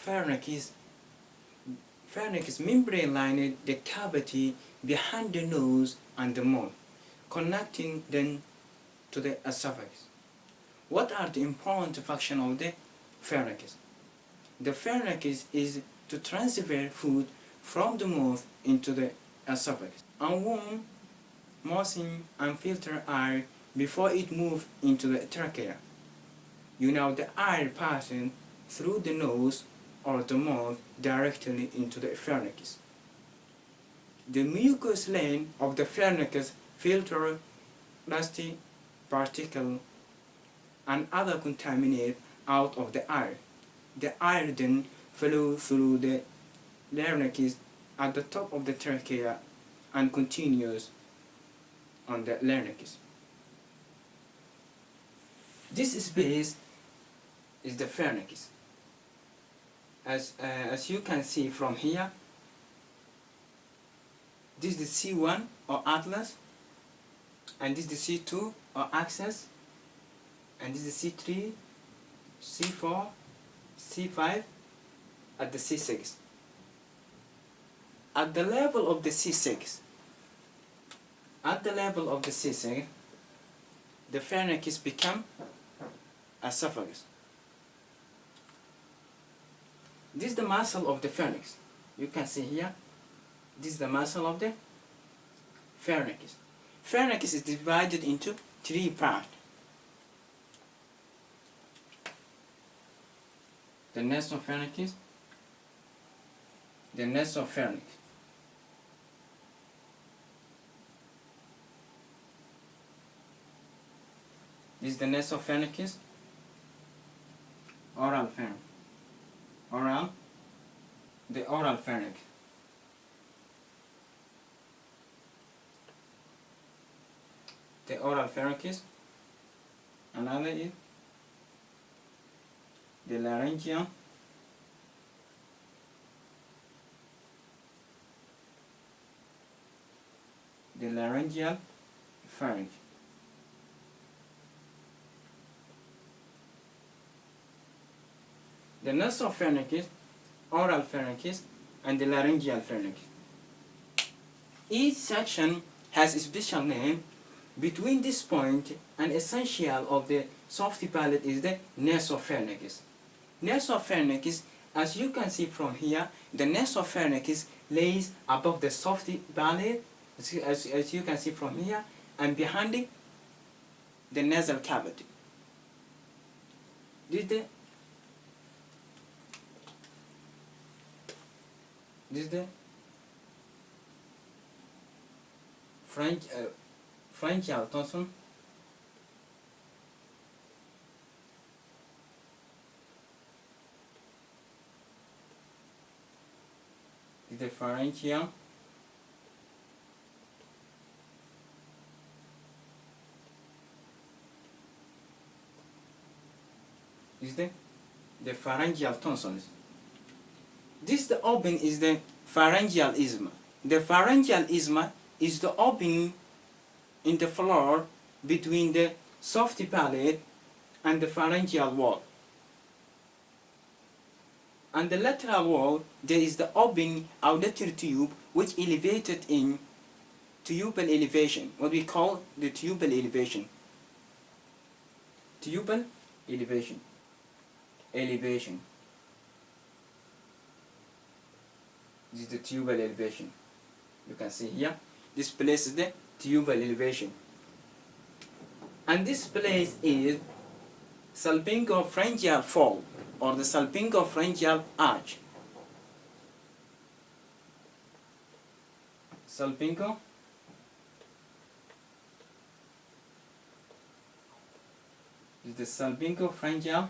pharyngx membrane lined the cavity behind the nose and the mouth, connecting them to the esophagus. What are the important functions of the pharyngx? The pharyngx is to transfer food from the mouth into the esophagus, and warm, moisten, and filter air before it moves into the trachea. The air passing through the nose or the mouth directly into the pharynx. The mucous layer of the pharynx filters dusty particles and other contaminants out of the air. The air then flows through the larynx at the top of the trachea and continues on the larynx. This space is the pharynx. As you can see from here, this is the C1 or atlas, and this is the C2 or axis, and this is the C3, C4, C5, at the C6. At the level of the C6, the pharynx become esophagus. This is the muscle of the pharynx. You can see here, this is the muscle of the pharynx. Pharynx is divided into 3 parts. The nasopharynx, the nasopharynx. This is the nasopharynx, oral pharynx. The oral pharynx. The oral pharynx. Another is the laryngeal. The laryngeal pharynx. The nasopharynx, oral pharynx, and the laryngeal pharynx. Each section has a special name. Between this point and essential of the soft palate is the nasopharynx. Nasopharynx, as you can see from here, the nasopharynx lays above the soft palate, as you can see from here, and behind it, the nasal cavity. This is the pharyngeal tonsil. This is the pharyngeal. This is the pharyngeal tonsils. This the opening is the pharyngeal 𝐚𝐫. The pharyngeal 𝐚𝐫 is the opening in the floor between the soft palate and the pharyngeal wall. On the lateral wall, there is the opening auditory tube which elevated in tubal elevation, what we call the tubal elevation. Tubal elevation. This is the tubal elevation. You can see here, this place is the tubal elevation. And this place is salpingopharyngeal fold, or the salpingopharyngeal arch. Salpingo. Is the salpingopharyngeal.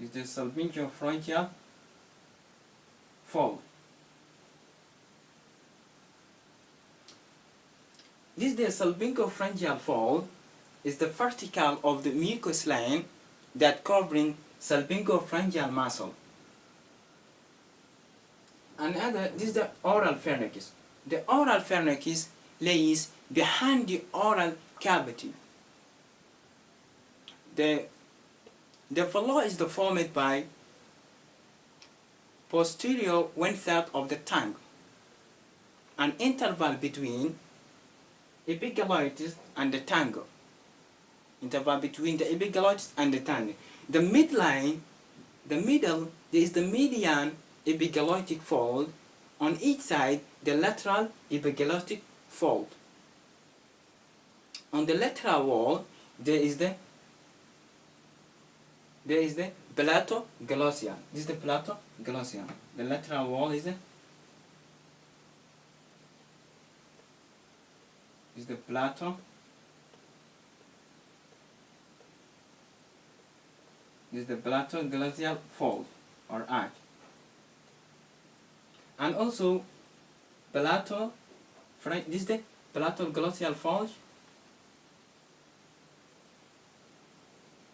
Is the salpingopharyngeal fold. This the salpingopharyngeal fold is the vertical of the mucous line that covering salpingopharyngeal muscle. This is the oral pharynx. The oral pharynx lays behind the oral cavity. The The floor is formed by posterior 1/3 of the tongue, an interval between epiglottis and the tongue. Interval between the epiglottis and the tongue. The midline, the middle, there is the median epiglottic fold. On each side, the lateral epiglottic fold. On the lateral wall, there is the palatoglossian. This is the palatoglossian. The lateral wall is the palatoglossial fold or arch. And also this is the palatoglossial fold.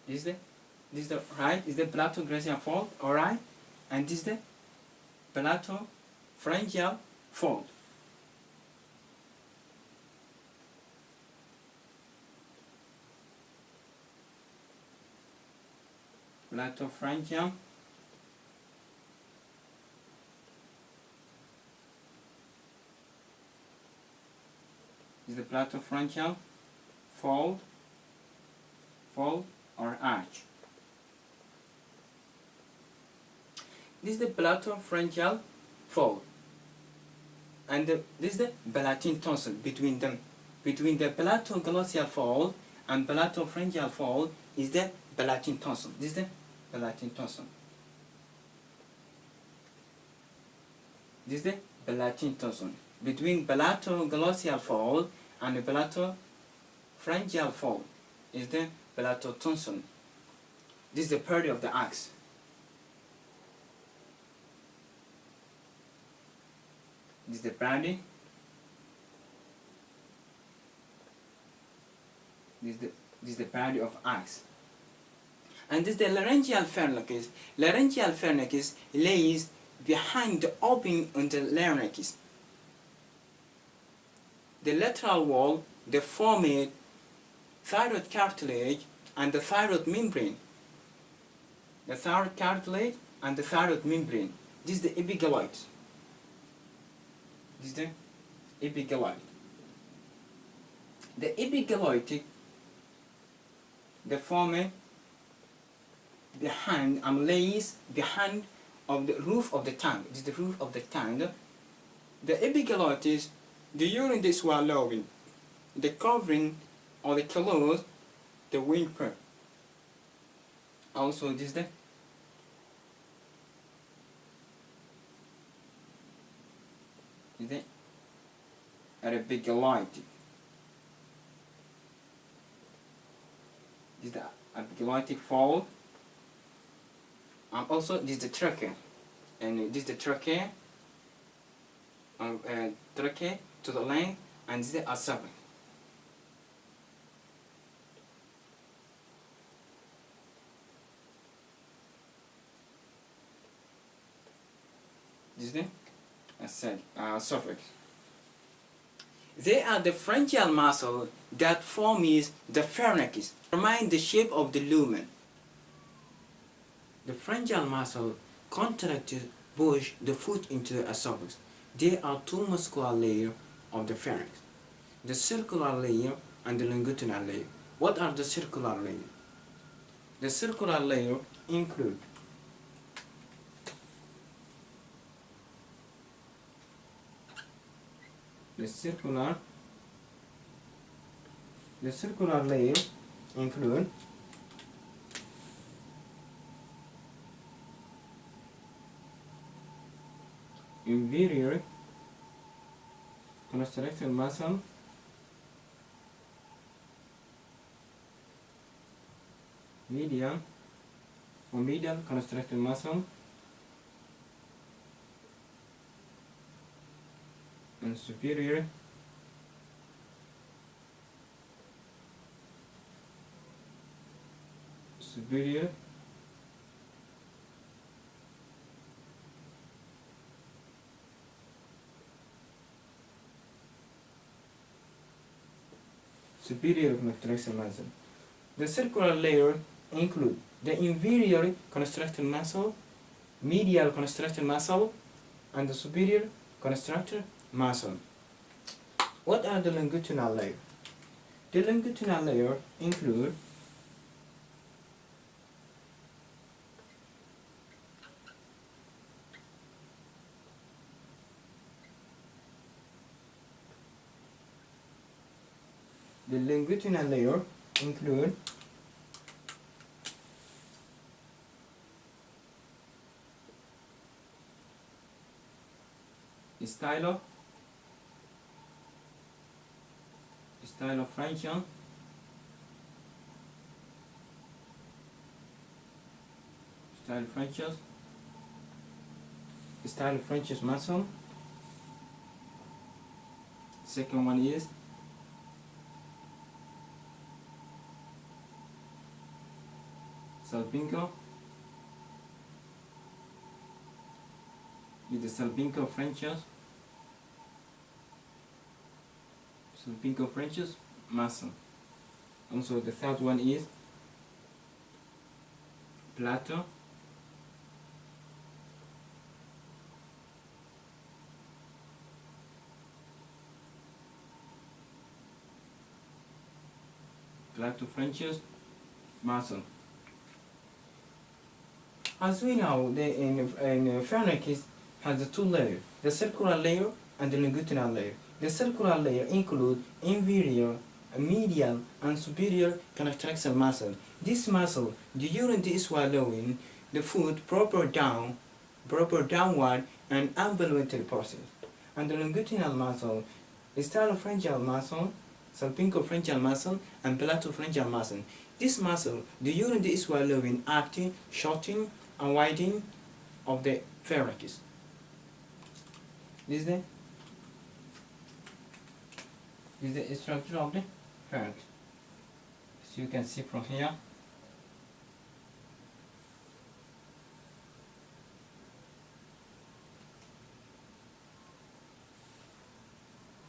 This is the right, is the palatoglossial fold, alright, and this is the palatopharyngeal fold. Palatopharyngeal is the palatopharyngeal fold or arch. This is the palatopharyngeal fold, and this is the palatine tonsil between them. Between the palatoglossial fold and palatopharyngeal fold is the palatine tonsil. This is the palatine tonsil. This is the palatine tonsil. Between palatoglossial fold and the palatopharyngeal fold is the palatotonsil. This is the period of the axe. This is the period. This is the period of axe. And this is the laryngeal pharyngx. Laryngeal pharyngx lays behind the opening on the larynx. The lateral wall, they form thyroid cartilage and the thyroid membrane. The thyroid cartilage and the thyroid membrane. This is the epigaloid. This is the epigaloid. The epigaloid, they form behind and lays behind of the roof of the tongue. This is the roof of the tongue. The epigalotis, during the swallowing, the covering or the close the whimper. Also this is the epigaloid. This is the epigalotic fold. And also this is the trachea, and this is the trachea, trachea to the length, and this is the esophagus. This is the esophagus. They are the pharyngeal muscle that forms the pharynx, remind the shape of the lumen. The pharyngeal muscle contracts to push the food into the esophagus. There are two muscular layers of the pharynx, the circular layer and the longitudinal layer. What are the circular layers? The circular layer include the circular layer include inferior constricted muscle, median or medial constricted muscle, and superior superior constricted muscle. The circular layer include the inferior constructor muscle, medial constructor muscle, and the superior constructor muscle. What are the longitudinal layer? The longitudinal layer include stylopharyngeal, stylopharyngeal muscle. Second one is salpingo, with the salpingo-pharyngeal muscle. Also the third one is plateau, pharyngis muscle. As we know, the pharyngis has the two layers, the circular layer and the longitudinal layer. The circular layer includes inferior, medial, and superior contractile muscle. This muscle, during the swallowing the food proper downward and involuntary process. And the longitudinal muscle, stylopharyngeal muscle, salpingo-pharyngeal muscle, and plateau-pharyngeal muscle. This muscle, during the swallowing, acting, shortening, and widening of the pharyngis. This is the structure of the pharynx. As you can see from here.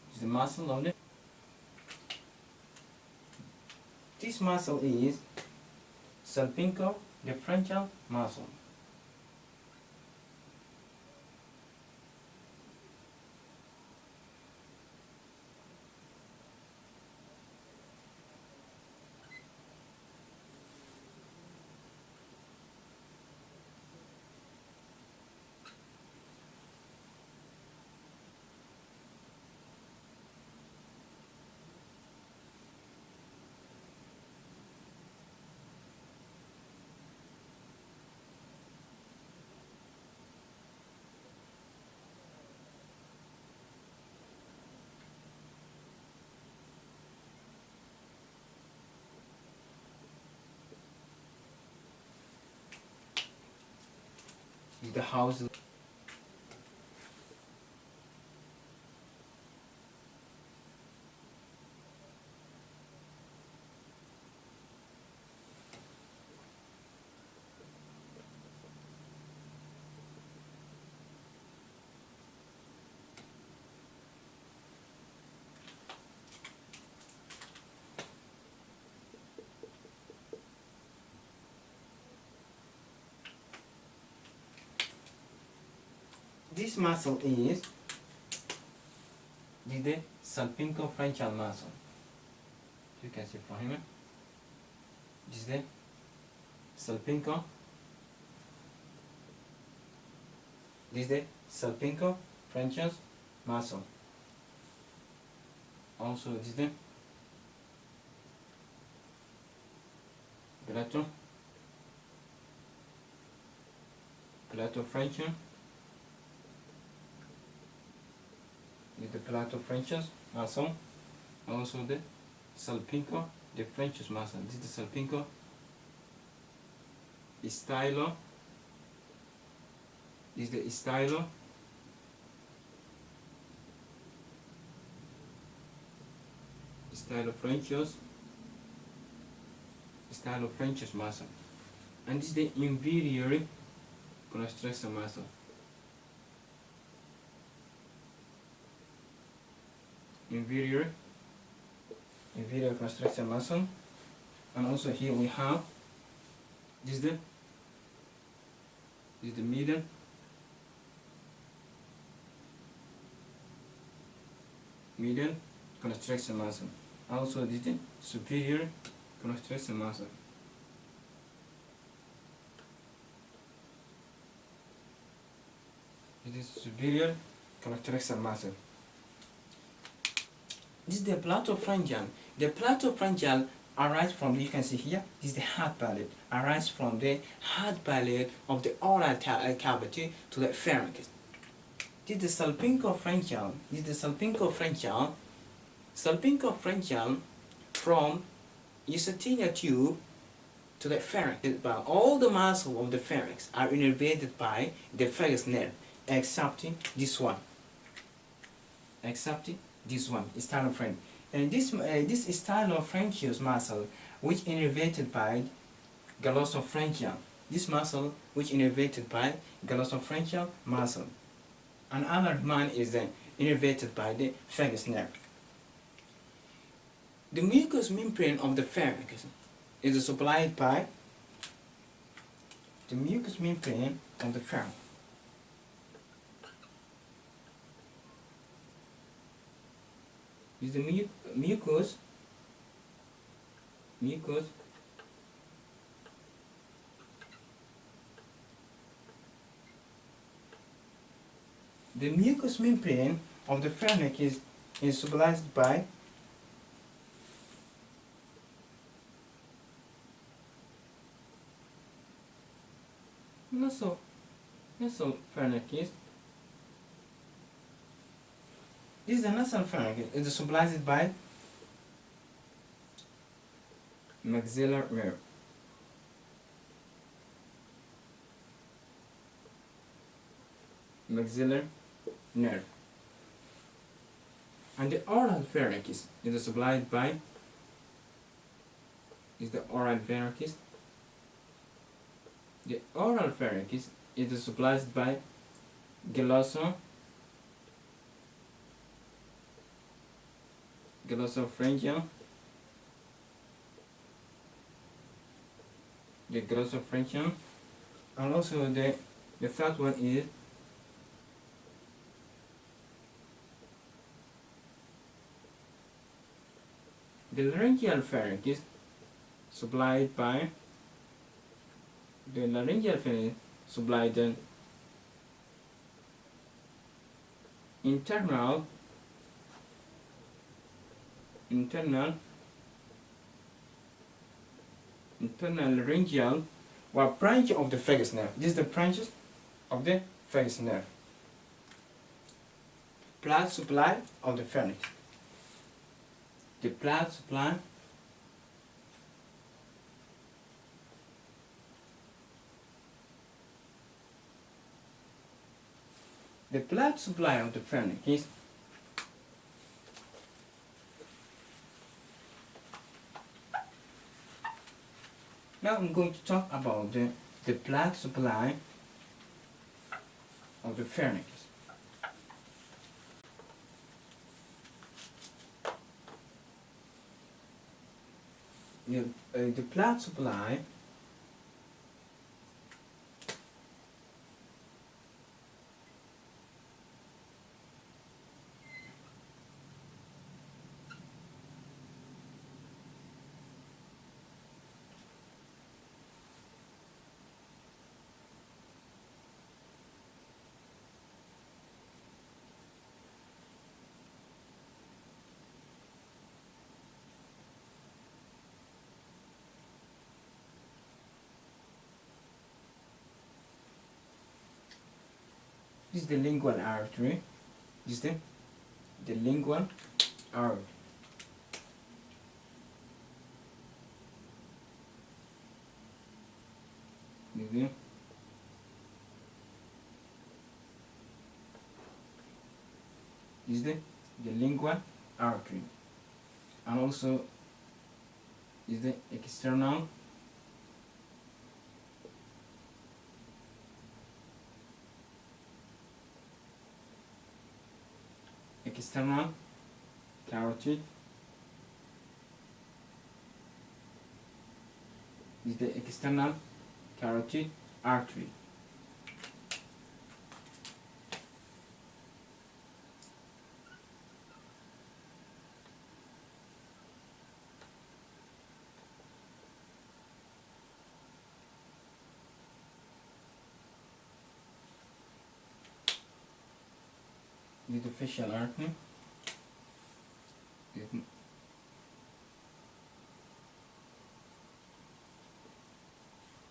This is the muscle of the. This muscle is salpingo-pharyngeal muscle. The house. This muscle is the salpingo-pharyngeal muscle. You can see from here. This is the salpingo. This is the salpingo-pharyngeal muscle. Also, this is the plateau-pharyngeal. With the plateau-pharyngeal muscle, also the salpingo-pharyngeal muscle. This is the salpingo-stylo. This is the stylopharyngeal muscle, and this is the inferior constructor muscle. Inferior constructor muscle, and also here we have This is the middle constriction muscle. Also this is the superior constriction muscle. It is superior constriction muscle. This is the platopharyngeal. The platopharyngeal arises from, you can see here, this is the hard palate, arises from the hard palate of the oral cavity to the pharynx. This is the salpingopharyngeal. Salpingopharyngeal from 𝐚𝐥𝐴 tube to the pharynx. But all the muscles of the pharynx are innervated by the pharynx nerve, excepting this one. Stylopharynx. And this stylopharyngeus muscle, which innervated by glossopharyngeal. This muscle, which innervated by glossopharyngeal muscle. Another one is innervated by the pharynx nerve. The mucous membrane of the pharynx is supplied by the mucous membrane of the pharynx. Is the mucous the mucous membrane of the pharynx is supplied by nasopharynx. This is the nasopharynx. It is supplied by maxillary nerve. And the oral pharynx is supplied by the oral pharynx. The oral pharynx is supplied by glossopharyngeal. The glossopharyngeal, and also the third one is the laryngeal pharynx, supplied by the internal laryngeal or branch of the pharynx nerve. This is the branches of the pharynx nerve. Blood supply of the pharynx. The blood supply of the pharynx is now I'm going to talk about the blood supply of the pharynx. The blood supply this is the lingual artery. This is the lingual artery. This is the lingual artery, and also is the external carotid. Is the external carotid artery. The facial artery.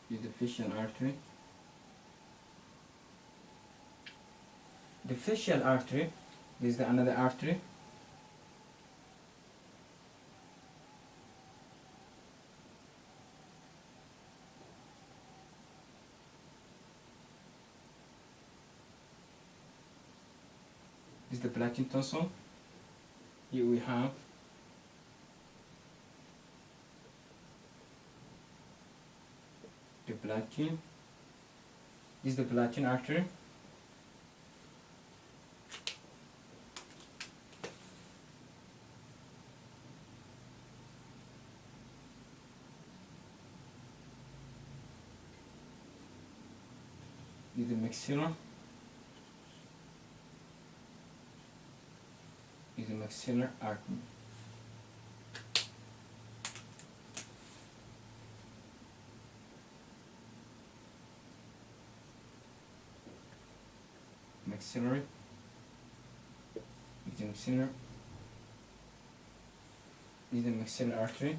The facial artery. The facial artery is another artery. This is the platin tonsil. Here we have the platin. This is the platin artery. This is the maxilla. This is the maxillary artery. Maxillary. This is the maxillary. This is the maxillary artery,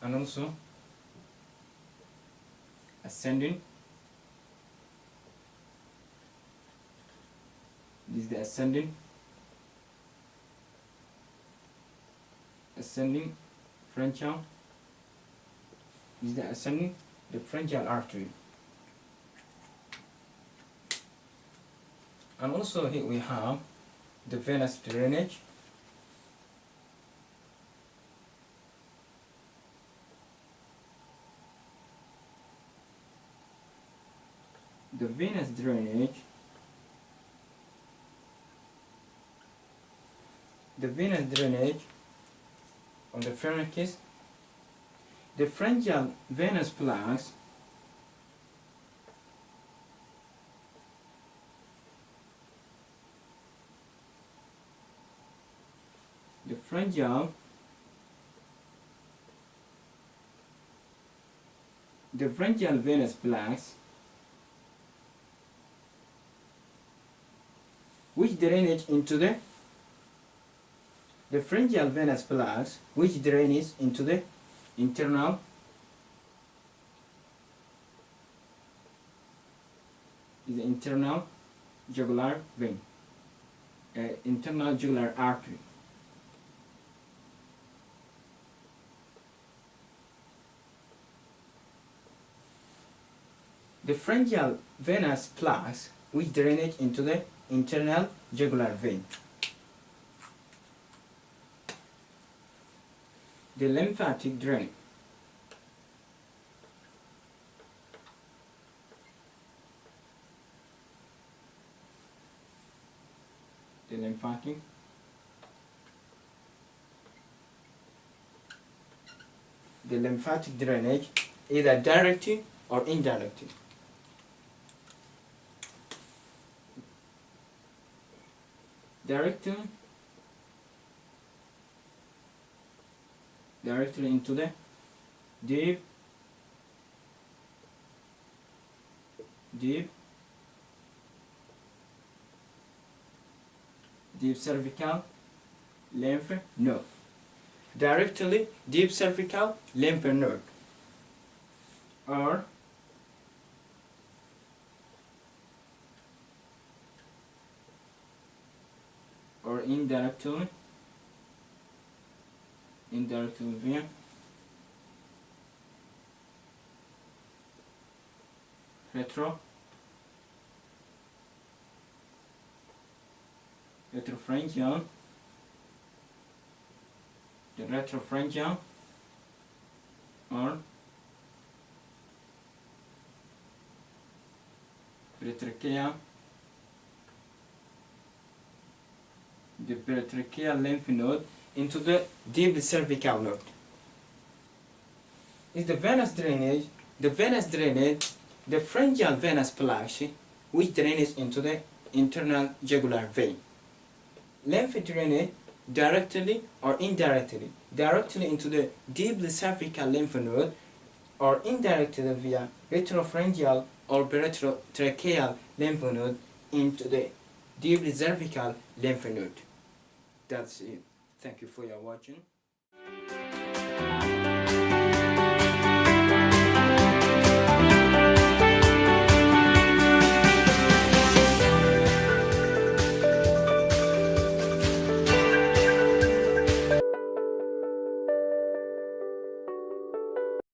and also ascending. This is the ascending pharyngeal. This is the ascending pharyngeal artery. And also here we have the venous drainage. The venous drainage. The venous drainage on the pharyngx. The pharyngeal venous plaques the pharyngeal venous plaques which drainage into the pharyngeal venous plaques which drainage into the internal jugular vein, internal jugular artery. The pharyngeal venous plaques which drainage into the internal jugular vein. The lymphatic drain. The lymphatic. The lymphatic drainage, either directly or indirectly. Directly into the deep cervical lymph node. Directly deep cervical lymph node, or indirectly via retropharyngeal, the retropharyngeal or peritracheal, the peritracheal lymph node into the deep cervical node. Is the venous drainage the venous drainage, the pharyngeal venous plaques, which drains into the internal jugular vein. Lymph drainage directly or indirectly, directly into the deeply cervical lymph node, or indirectly via retropharyngeal or retrotracheal lymph node into the deeply cervical lymph node. That's it. Thank you for your watching.